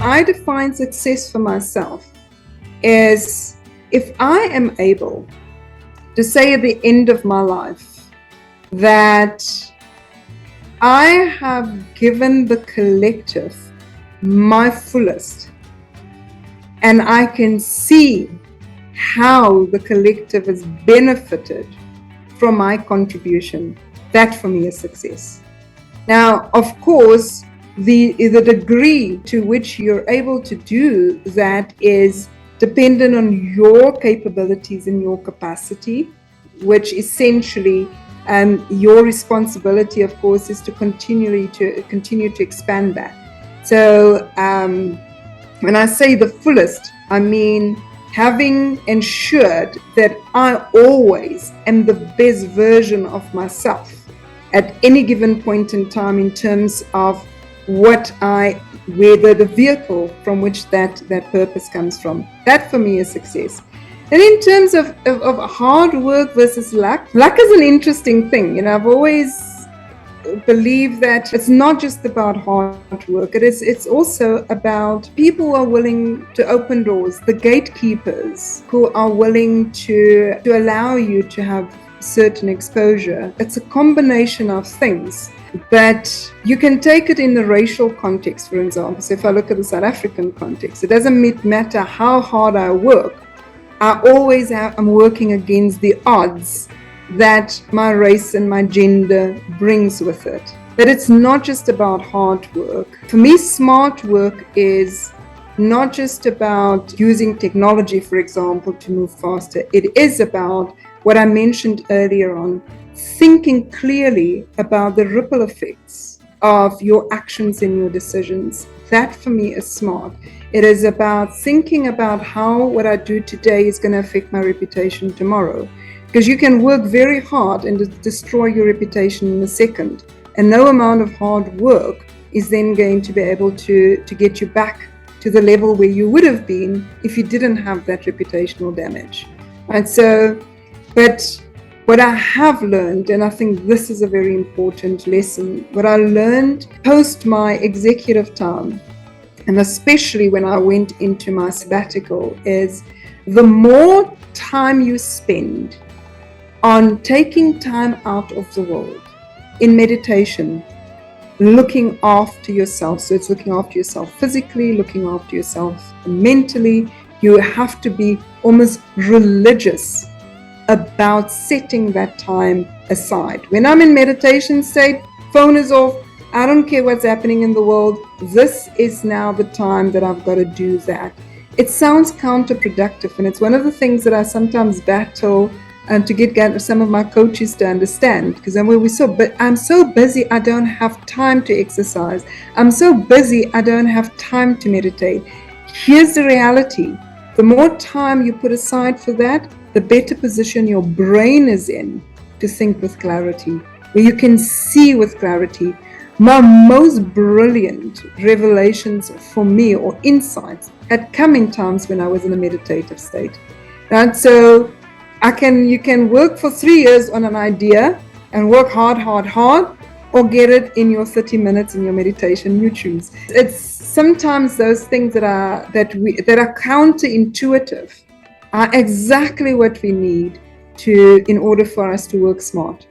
I define success for myself is if I am able to say at the end of my life that I have given the collective my fullest, and I can see how the collective has benefited from my contribution, that for me is success. Now, of course, the degree to which you're able to do that is dependent on your capabilities and your capacity, which essentially your responsibility, of course, is to continue to expand that. So when I say the fullest, I mean having ensured that I always am the best version of myself at any given point in time in terms of whether the vehicle from which that purpose comes from. That for me is success. And in terms of hard work versus luck is an interesting thing. You know, I've always believed that it's not just about hard work. It's also about people who are willing to open doors, the gatekeepers who are willing to allow you to have certain exposure. It's a combination of things. But you can take it in the racial context, for example. So if I look at the South African context, it doesn't matter how hard I work, I'm working against the odds that my race and my gender brings with it. But it's not just about hard work. For me, smart work is not just about using technology, for example, to move faster. It is about what I mentioned earlier on, thinking clearly about the ripple effects of your actions and your decisions. That for me is smart. It is about thinking about how what I do today is going to affect my reputation tomorrow. Because you can work very hard and destroy your reputation in a second. And no amount of hard work is then going to be able to get you back to the level where you would have been if you didn't have that reputational damage. Right? So, but what I have learned, and I think this is a very important lesson, what I learned post my executive time, and especially when I went into my sabbatical, is the more time you spend on taking time out of the world in meditation, looking after yourself. So it's looking after yourself physically, looking after yourself mentally. You have to be almost religious about setting that time aside. When I'm in meditation state, phone is off. I don't care what's happening in the world. This is now the time that I've got to do that. It sounds counterproductive, and it's one of the things that I sometimes battle and to get some of my coaches to understand, because I'm so busy I don't have time to exercise. I'm so busy I don't have time to meditate. Here's the reality. The more time you put aside for that, the better position your brain is in to think with clarity, where you can see with clarity. My most brilliant revelations for me, or insights, had come in times when I was in a meditative state. And so you can work for 3 years on an idea and work hard, or get it in your 30 minutes in your meditation. You choose. It's sometimes those things that are counterintuitive are exactly what we need in order for us to work smart.